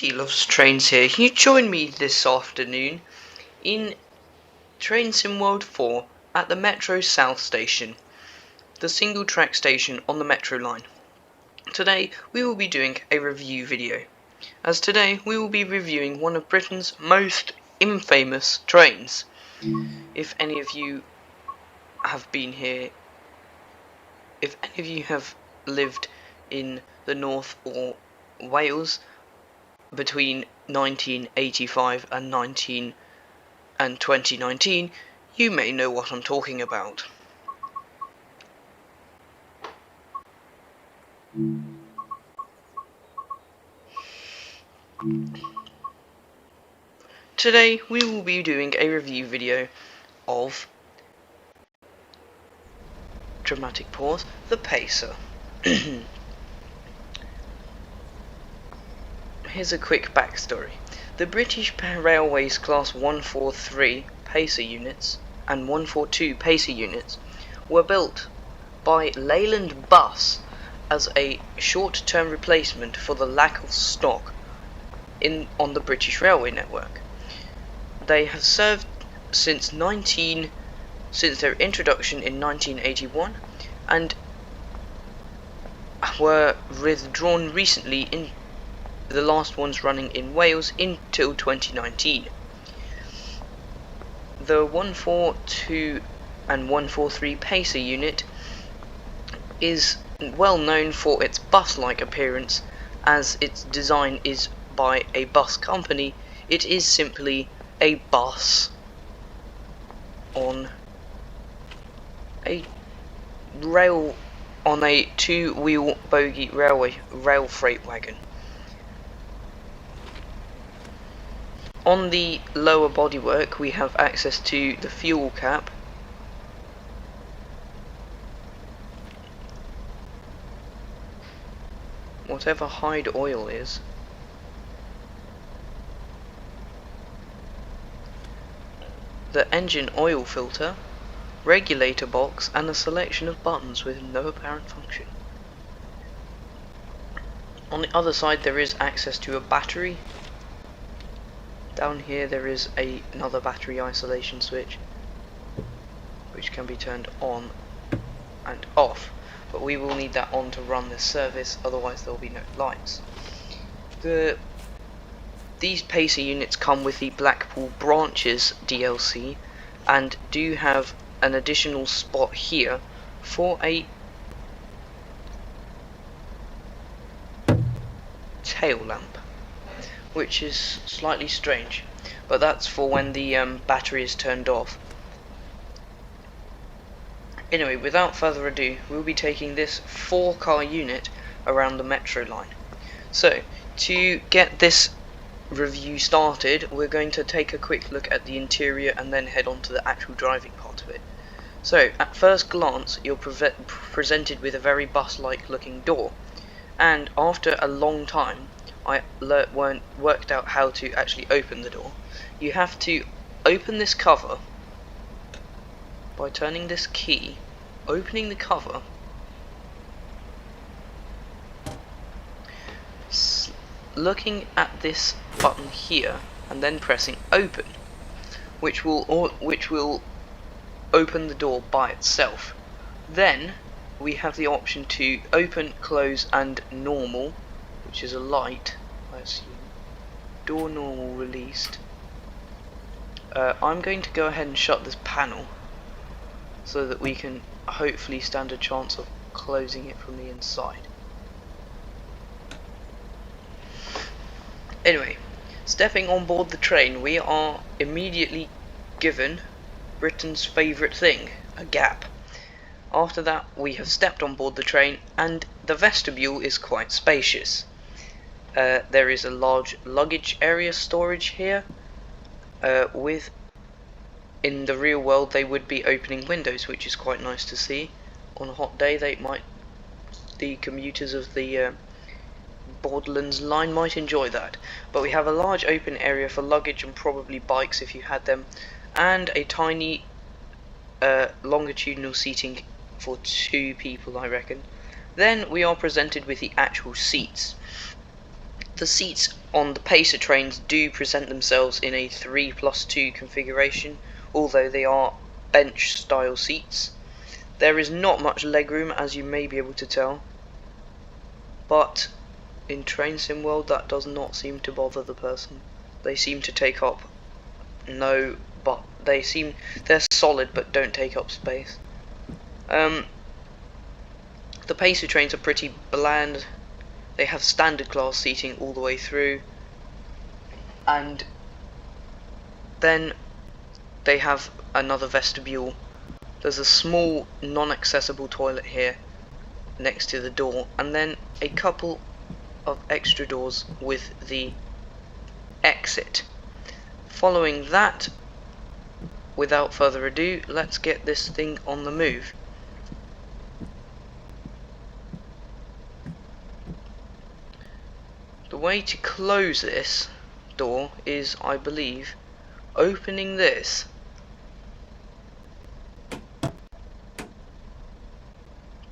City Loves Trains here. You join me this afternoon in Train Sim World 4 at the Metro South Station, the single track station on the Metro line. Today we will be doing a review video, as today we will be reviewing one of Britain's most infamous trains. If any of you have been here, if any of you have lived in the North or Wales between 1985 and 2019, you may know what I'm talking about. Today we will be doing a review video of, dramatic pause, the Pacer. Here's a quick backstory. The British Railways Class 143 Pacer units and 142 Pacer units were built by Leyland Bus as a short-term replacement for the lack of stock on the British railway network. They have served since their introduction in 1981 and were withdrawn recently, in the last ones running in Wales until 2019. The 142 and 143 Pacer unit is well known for its bus-like appearance, as its design is by a bus company. It is simply a bus on a two-wheel bogie rail freight wagon. On the lower bodywork we have access to the fuel cap, whatever Hyde oil is, the engine oil filter, regulator box, and a selection of buttons with no apparent function. On the other side there is access to a battery. Down here there is another battery isolation switch, which can be turned on and off, but we will need that on to run this service, otherwise there will be no lights. These Pacer units come with the Blackpool Branches DLC and do have an additional spot here for a tail lamp, which is slightly strange, but that's for when the battery is turned off. Anyway, without further ado, we'll be taking this 4-car unit around the Metro line. So, to get this review started, we're going to take a quick look at the interior and then head on to the actual driving part of it. So, at first glance, you're presented with a very bus-like looking door, and after a long time, I worked out how to actually open the door. You have to open this cover by turning this key, opening the cover, looking at this button here, and then pressing open, which will open the door by itself. Then we have the option to open, close, and normal, which is a light, I assume. Door normal released. I'm going to go ahead and shut this panel so that we can hopefully stand a chance of closing it from the inside. Anyway, stepping on board the train, we are immediately given Britain's favourite thing, a gap. After that, we have stepped on board the train, and the vestibule is quite spacious. There is a large luggage area storage here, in the real world they would be opening windows, which is quite nice to see. On a hot day, the commuters of the Borderlands line might enjoy that. But we have a large open area for luggage and probably bikes if you had them, and a tiny longitudinal seating for 2 people, I reckon. Then we are presented with the actual seats. The seats on the Pacer trains do present themselves in a 3+2 configuration, although they are bench style seats. There is not much legroom, as you may be able to tell, but in Train Sim World that does not seem to bother the person. They seem to take up they're solid but don't take up space. The Pacer trains are pretty bland. They have standard class seating all the way through, and then they have another vestibule. There's a small non-accessible toilet here next to the door, and then a couple of extra doors with the exit. Following that, without further ado, let's get this thing on the move. The way to close this door is, I believe, opening this.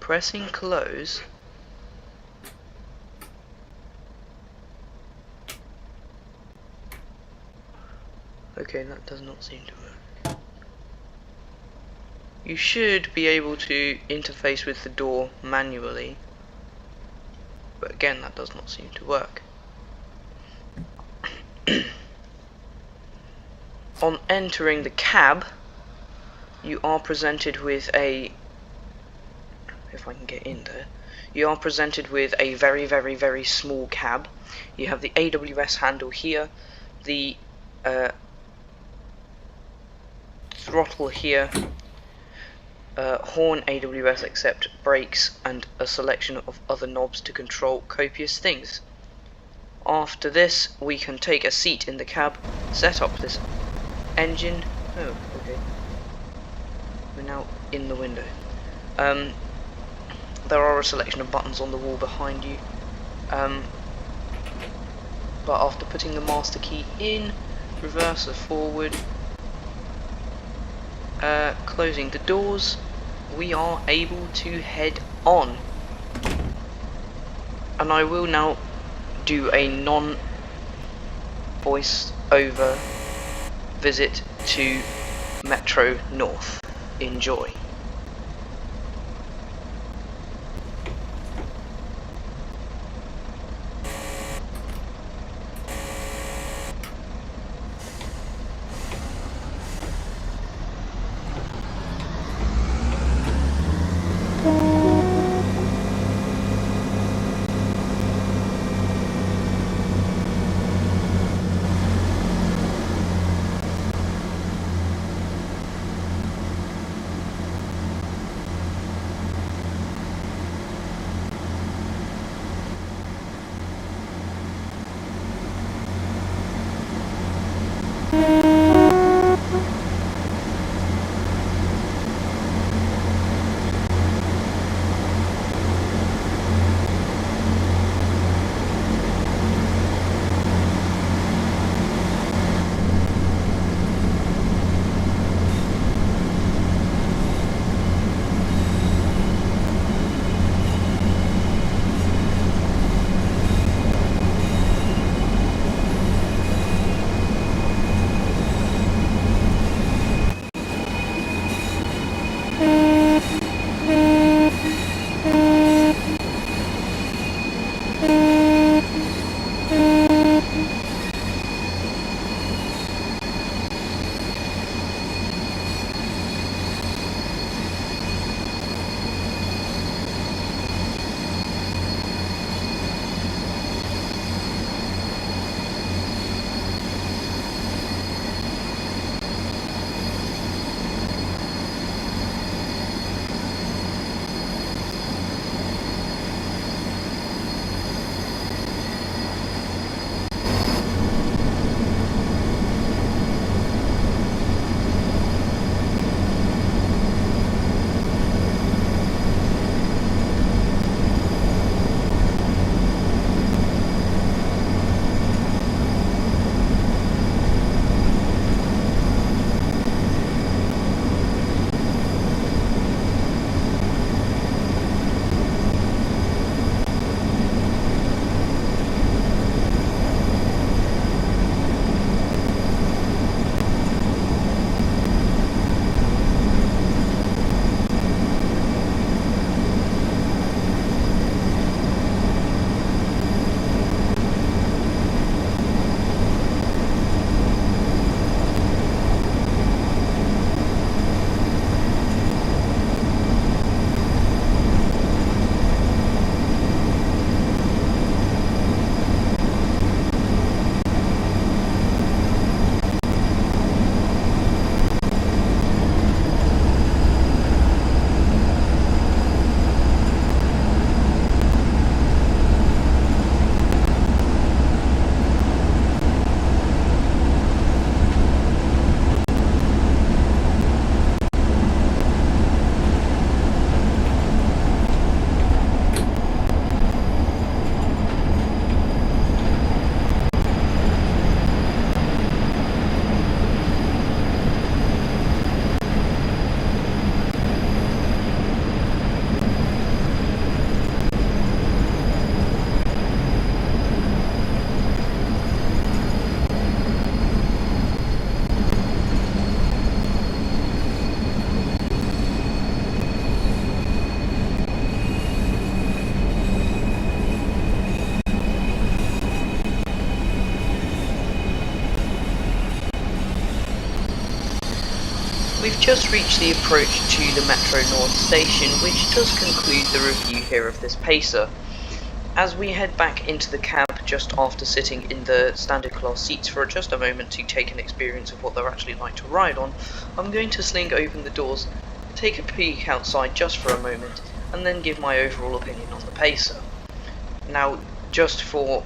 Pressing close. Okay, that does not seem to work. You should be able to interface with the door manually, but again, that does not seem to work. On entering the cab, you are presented with a, if I can get in there, you are presented with a very small cab. You have the AWS handle here, the throttle here, horn AWS except brakes, and a selection of other knobs to control copious things. After this, we can take a seat in the cab, set up this engine. Oh, okay. We're now in the window. There are a selection of buttons on the wall behind you. But after putting the master key in, reverse or forward, closing the doors, we are able to head on. And I will now do a non-voice over visit to Metro North. Enjoy. just reached the approach to the Metro North station, which does conclude the review here of this Pacer. As we head back into the cab just after sitting in the standard class seats for just a moment to take an experience of what they're actually like to ride on, I'm going to sling open the doors, take a peek outside just for a moment, and then give my overall opinion on the Pacer. Now, just for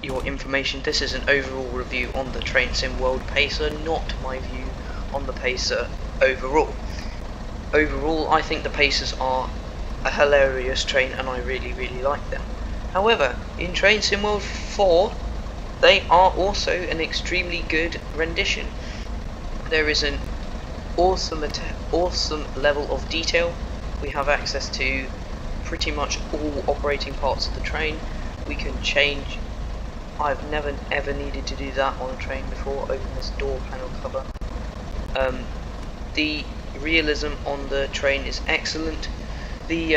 your information, this is an overall review on the Train Sim World Pacer, not my view on the Pacer overall. Overall, I think the Pacers are a hilarious train and I really like them. However, in Train Sim World 4, they are also an extremely good rendition. There is an awesome level of detail. We have access to pretty much all operating parts of the train. We can change. I've never ever needed to do that on a train before. Open this door panel cover. The realism on the train is excellent. The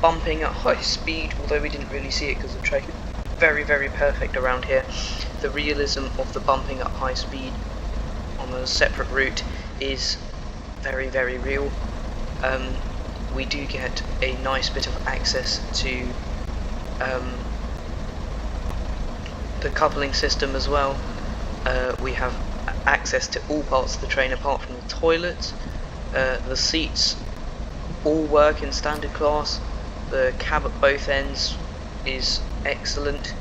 bumping at high speed, although we didn't really see it because the train is very perfect around here. The realism of the bumping at high speed on a separate route is very real. We do get a nice bit of access to the coupling system as well. We have access to all parts of the train apart from the toilets. The seats all work in standard class. The cab at both ends is excellent.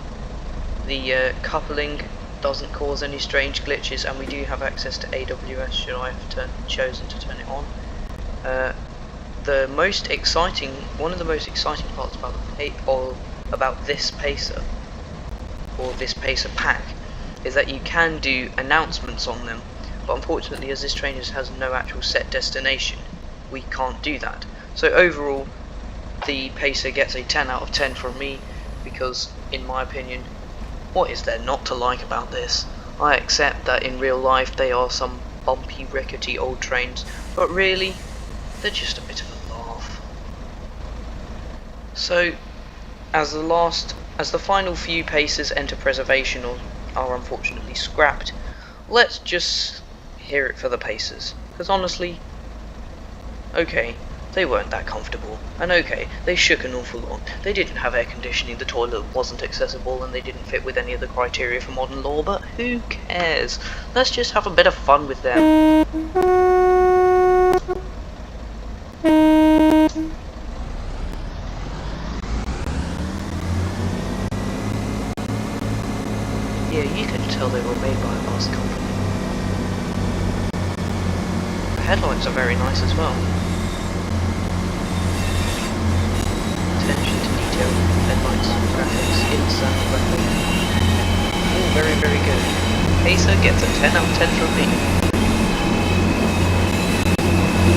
The coupling doesn't cause any strange glitches, and we do have access to AWS should I have chosen to turn it on. One of the most exciting parts about this Pacer, or this Pacer pack, is that you can do announcements on them, but unfortunately, as this train has no actual set destination, we can't do that. So overall, the Pacer gets a 10 out of 10 from me, because in my opinion, what is there not to like about this? I accept that in real life they are some bumpy, rickety old trains, but really, they're just a bit of a laugh. So, as the final few Pacers enter preservation or are unfortunately scrapped, let's just hear it for the Pacers, because honestly, okay, they weren't that comfortable, and okay, they shook an awful lot. They didn't have air conditioning, the toilet wasn't accessible, and they didn't fit with any of the criteria for modern law, but who cares? Let's just have a bit of fun with them. Yeah, you can tell they were made by a vast company. The headlights are very nice as well. Attention to detail, headlights, graphics, insert weapon. All very good. Pacer gets a 10 out of 10 from me.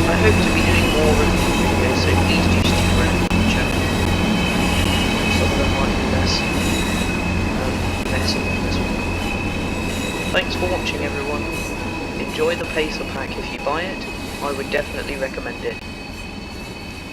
I hope to be doing more review videos, so please do stick around to the channel. Some of them might be less messy than this one. Thanks for watching everyone. Enjoy the Pacer pack if you buy it. I would definitely recommend it.